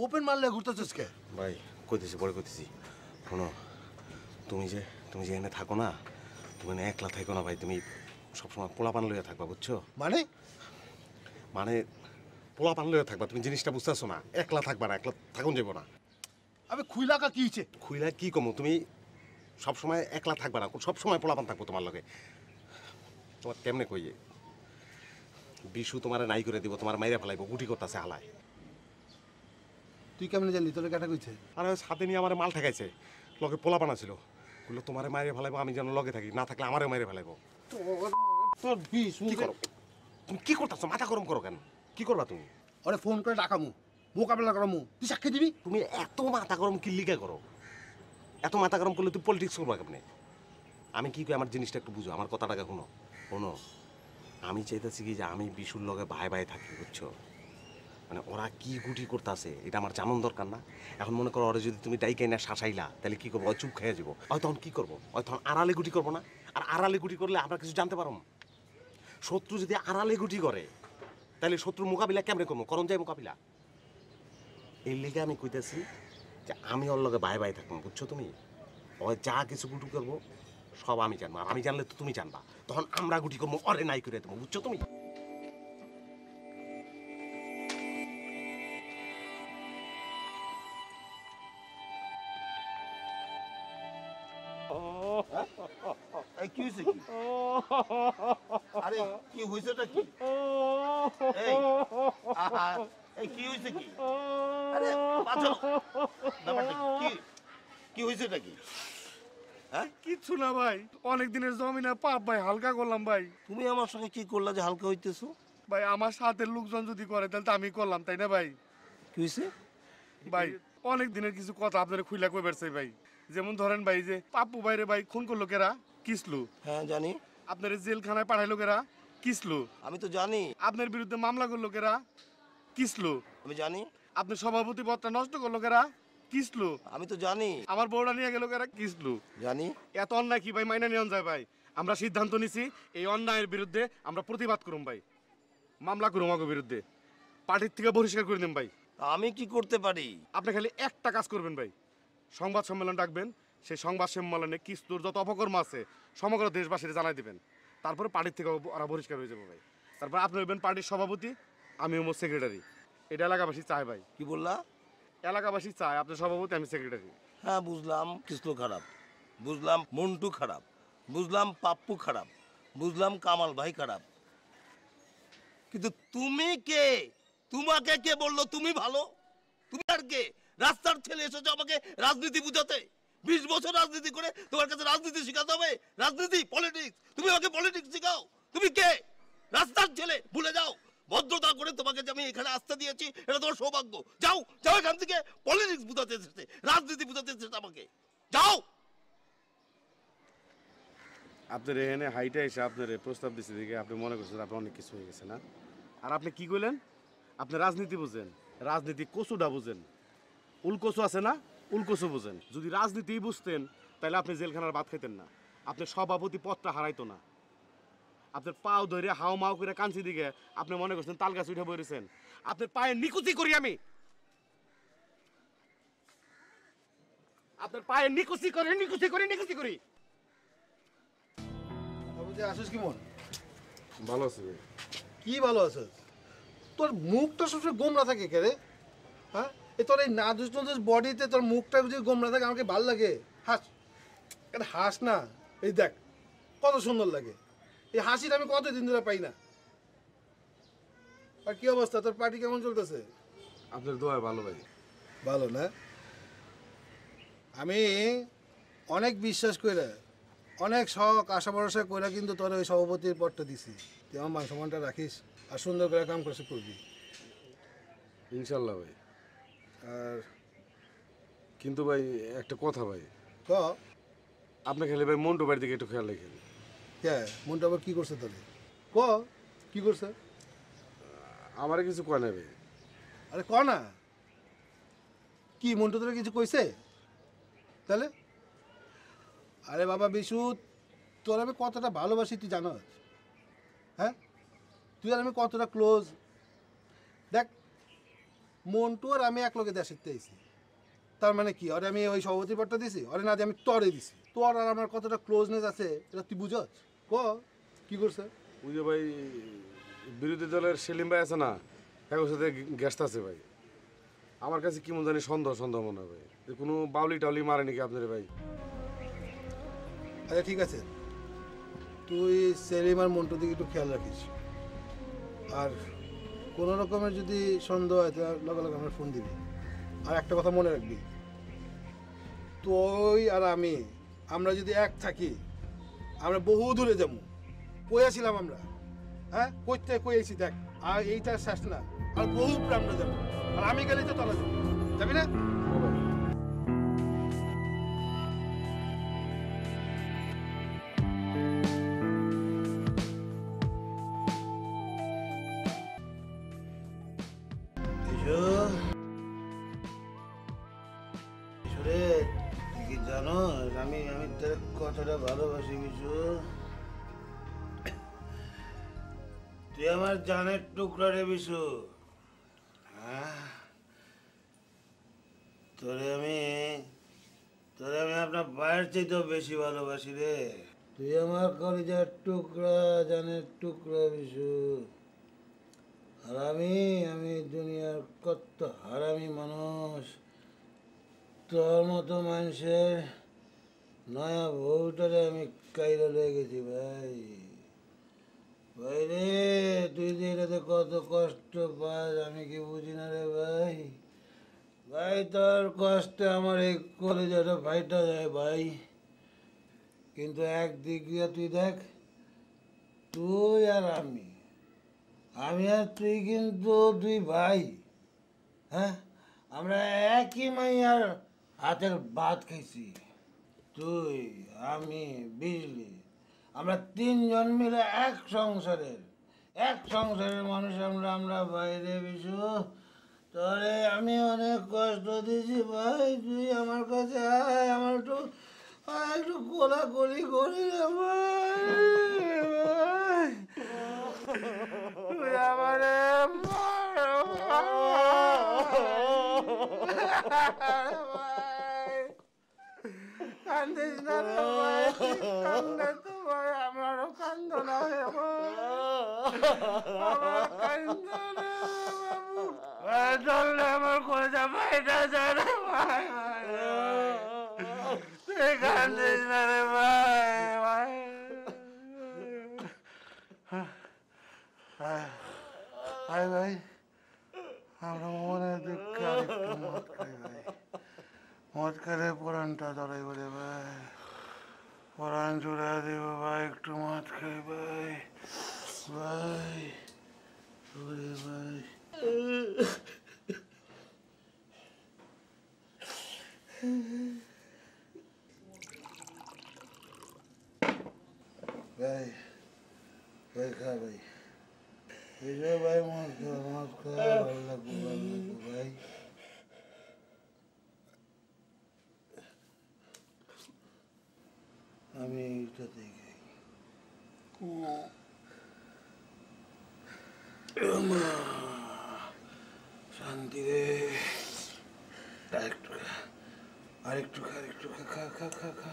Open মারলে ঘুরতেছিস কে? ভাই কইতেছি পরে কইতেছি। শোনো, তুমি যে এখানে থাকো না, তুমি না একলা থাকো না ভাই, তুমি সবসময় পোলাপান লইয়া থাকবা, বুঝছো? মানে মানে পোলাপান লইয়া থাকবা, তুমি জিনিসটা বুঝতেছো না। একলা থাকবা না, একলা থাকুন যাবো না। আবে খুইলাকা কি হইছে? খুইলা কি কমো, তুমি সবসময় একলা থাকবা না, সবসময় পোলাপান থাকবো তোমার লগে। তোমার কেমনে কইয়ে বিশু তোমার নাই করে দিব, তোমার মাইরা ফেলাইবো, গুটি করতেছে হালায়। তুই কেমনে জানলি তোর কাটা কইছে? আর সাথে নিয়ে আমার মাল ঠেকাইছে, লগে পোলাপান ছিল, বললো তোমার মাইরে ফেলাইবো, আমি যেন লগে থাকি, না থাকলে আমারও মাইরে ফেলাইবো। তোর বিষ কি করো তুমি? কি করতেছো? মাথা গরম করো কেন? কি করবা তুমি? ওরে ফোন করে ডাকামু, মোকাবেলা করামু, তুই সাক্ষী দিবি? তুমি এত মাথা গরম কি লিগা করো? এত মাথা গরম করলে তুই পলিটিক্স করবা কেমনে? আমি কি কই, আমার জিনিসটা একটু বুঝো, আমার কথাটাকে শুনো। শোনো, আমি চাইতেছি কি যে আমি বিশুর লগে ভাই ভাই থাকি, বুঝছো? মানে ওরা কি গুটি করতেছে এটা আমার জানান দরকার না? এখন মনে করো ওরা যদি তুমি ডাইকাই না শাসাইলা, তাহলে কি করবো? চুপ খেয়ে যাবো। তখন কি করবো? তখন আড়ালে গুটি করবো না? আর আড়ালে গুটি করলে আমরা কিছু জানতে পারবো। শত্রু যদি আড়ালে গুটি করে, তাহলে শত্রুর মোকাবিলা কেমনে করবো? করণ যায় মোকাবিলা। এই লিগে আমি কইতেছি যে আমি ওর লগে ভাই ভাই থাকবো, বুঝছো? তুমি ও যা কিছু গুটি করবো সব আমি জানবো, আর আমি জানলে তো তুমি জানবা, তখন আমরা গুটি করবো, অরে নাই করে দেবো, বুঝছো তুমি? কি হয়েছে কি? আরে কি হয়েছেটা কি? এই কি হয়েছে কি? আরে বাঁচো, ব্যাপারটা কি? কি হয়েছেটা কি? কিচ্ছু না ভাই, অনেক দিনের জমিনা পাপ ভাই, হালকা করলাম ভাই। তুমি আমার সঙ্গে কি করলা যে হালকা হইতেছো? ভাই আমার সাথে লোকজন যদি করে তাহলে তো আমি করলাম, তাই না ভাই? কি হয়েছে ভাই অনেক দিনের কিছু কথা আপনারা খুইলা কই বেরছে ভাই। যেমন ধরেন ভাই, যে পাপ্পু ভাইরে ভাই খুন করলো কেরা? কিসলু। হ্যাঁ জানি। আপনার জেলখানায় পাঠাইলো কেরা? কিসলু। আমি তো জানি। আপনার বিরুদ্ধে মামলা করলো কেরা? কিসলু। আমি জানি। আপনার সভাপতি পদটা নষ্ট করলো কেরা? কিসলু। আমি তো জানি। আমার বউটা নিয়ে গেল কেরা? কিসলু। জানি। এত অন্যায় কি ভাই মাইনা নিয়ন যায় ভাই? আমরা সিদ্ধান্ত নিছি এই অন্যায়ের বিরুদ্ধে আমরা প্রতিবাদ করুম ভাই, মামলা করুম আমার বিরুদ্ধে, পার্টির থেকে বহিষ্কার করে দিন ভাই। আমি কি করতে পারি? আপনি খালি একটা কাজ করবেন ভাই, সংবাদ সম্মেলন ডাকবেন, সেই সংবাদ সম্মেলনে কিস্তুর যত অপকর্ম আছে সমগ্র দেশবাসীর জানাই দিবেন, তারপরে পার্টির থেকে ওরা বহিষ্কার হয়ে যাবে ভাই। তারপর আপনি হইবেন পার্টির সভাপতি, আমি হবো সেক্রেটারি। এটা এলাকাবাসী চায় ভাই। কি বললা? এলাকাবাসী চায় আপনি সভাপতি, আমি সেক্রেটারি। হ্যাঁ বুঝলাম কৃষ্ণ খারাপ, বুঝলাম মন্টু খারাপ, বুঝলাম পাপ্পু খারাপ, বুঝলাম কামাল ভাই খারাপ, কিন্তু তুমি কে? তোমাকে কে বললো তুমি ভালো? তুমি আর কে? রাস্তার ছেলে এসেছো আমাকে রাজনীতি বুঝাতে? 20 বছর রাজনীতি করে তোমার কাছে রাজনীতি শেখাতে হবে? রাজনীতি, পলিটিক্স, তুমি আমাকে পলিটিক্স শেখাও? তুমি কে? রাস্তার ছেলে, ভুলে যাও। ভদ্রতা করে তোমাকে যে আমি এখানে আসতে দিয়েছি এটা তোমার সৌভাগ্য। যাও যাও এখান থেকে। পলিটিক্স বুঝাতে এসেছে, রাজনীতি বুঝাতে এসেছে আমাকে। যাও। আপনার এখানে হাইটে এসে আপনার প্রস্তাব দিচ্ছে দেখে আপনি মনে করছেন আপনি অনেক কিছু হয়ে গেছে না? আর আপনি কি কইলেন? আপনি রাজনীতি বুঝেন, রাজনীতি কচুটা বুঝেন, উলকচু আছে না, উলকচু বুঝেন। যদি রাজনীতিই বুঝতেন তাহলে আপনি জেলখানার ভাত খাইতেন না, আপনার সভাপতি পদটা হারাইতো না। আপনার পাও ধরে হাও মাও করে কাঞ্চি দিকে আপনি মনে করছেন তাল গাছ উঠে বইরেছেন। আপনার পায়ে নিকুচি করি আমি, আপনার পায়ে নিকুচি করে নিকুচি করি নিকুচি করি। আসিস কি মন? ভালো আছে ভাই। কি ভালো আছিস? তোর মুখটা সবসময় গোমরা থাকে কে রে? হ্যাঁ, তোর এই নাদুস নাদুস বডিতে তোর মুখটা যদি গোমরা থাকে আমাকে ভালো লাগে। হাস, এটা হাস না। এই দেখ কত সুন্দর লাগে। এই হাসিটা আমি কতদিন ধরে পাই না। আর কি অবস্থা, তোর পার্টি কেমন চলতেছে? আপনার দোয়া ভালো ভাই। ভালো না? আমি অনেক বিশ্বাস করে, অনেক শখ আশা ভরসা করে কিন্তু তোর ওই সভাপতির পদটা দিছি। তুই আমার মান সম্মানটা রাখিস আর সুন্দর করে কাম করে করবি ইনশাল্লাহ ভাই। আর কিন্তু ভাই একটা কথা ভাই, ক আপনি খেলে ভাই মন্টু বাড়ির দিকে একটু খেয়াল রাখেন। কে মনটা আবার কি করছে তোরে? ক কি করছে? আমারে কিছু কয় না ভাই। আরে ক না, কি মন্টু তোরে কিছু কইছে তাহলে? আরে বাবা বিশু, তোর আমি কতটা ভালোবাসি তুই জানো? হ্যাঁ, তুই আর আমি কতটা ক্লোজ। দেখ মন্টু আর আমি এক লগে দেশ শিখতে আইছি। তার মানে কি, আরে আমি ওই সভাপতি পদটা দিছি, আরে না দিয়ে আমি তরে দিছি। তোর আর আমার কতটা ক্লোজনেস আছে এটা তুই বুঝছ? ক কি করছে? ওই যে ভাই বিরোধী দলের সেলিম ভাই আছে না, একর সাথে গ্যাসটা আছে ভাই। আমার কাছে কি মনে জানি সন্দেহ সন্দেহ মনে হয় ভাই, যে কোনো বাউলি টাউলি মারে নাকি আপনার ভাই। আচ্ছা ঠিক আছে, তুই সেলিম আর মন্টুর দিকে একটু খেয়াল রাখিস। আর কোনো রকমের যদি সন্দেহ হয় তাহলে লগে লগে আমার ফোন দিবি। আর একটা কথা মনে রাখবি, তুই আর আমরা যদি এক থাকি আমরা বহু দূরে যাবো। কইয়াছিলাম আমরা, হ্যাঁ কইতে কইয়াছি দেখ। আর এইটা শেষ না, আর বহু উপরে আমরা যাবো। আর আমি গেলেই তো তলা যাবো, যাবি না? ও ভাই জানো আমি তোর কতটা ভালোবাসি বিশু। তুই আমার জানের টুকরা রে বিশু। হ্যাঁ, তোরে আমি আপনার ভাইয়ের চাইতেও বেশি ভালোবাসি রে। তুই আমার কলিজার টুকরা, জানের টুকরা বিশু। আর আমি দুনিয়ার কত হারামি মানুষ, তোর মতো মানুষের নয়া বউটারে আমি কাইরা লয়ে গেছি ভাই। ভাই রে, তুই যে এটাতে কত কষ্ট পাস আমি কি বুঝি না রে ভাই। ভাই তোর কষ্টে আমার এই কলেজাটা ফাইটা যায় ভাই। কিন্তু একদিক দিয়ে তুই দেখ, তুই আর আমি আর তুই কিন্তু দুই ভাই। হ্যাঁ, আমরা একই মাইয়ার হাতের ভাত খাইছি। তুই, আমি, বিজলি, আমরা তিনজন মিলে এক সংসারের মানুষ। আমরা বাইরে বিশু। তোরে আমি অনেক কষ্ট দিয়েছি ভাই, তুই আমার কাছে আয়, আমার একটু কোলাকুলি করি রে ভাই। তুই আমারে কান্দিস না রে ভাই, কান্দে তো ভাই, আমারও কান্দ না রে ভাই, আমার কান্দ না বাবু। ভাই চললে আমার কলেজা ভাইটা যায় রে ভাই, তুই কান্দিস না রে ভাই, ভাই। ভাই ভাই, আমরা মনে দুঃখ আরেকটু মদ খাই ভাই। মদ খেলে পরানটা ধরাই বলে ভাই, পরান জুড়া দিব ভাই, একটু মদ খাই ভাই। ভাই ওরে ভাই, ভাই ভাই খা ভাই, বিজয় ভাই মদ খা, ভালো লাগবো ভাই। আমি এইটাতেই খাই। শান্তি রে। আরেকটু খা খা খা খা।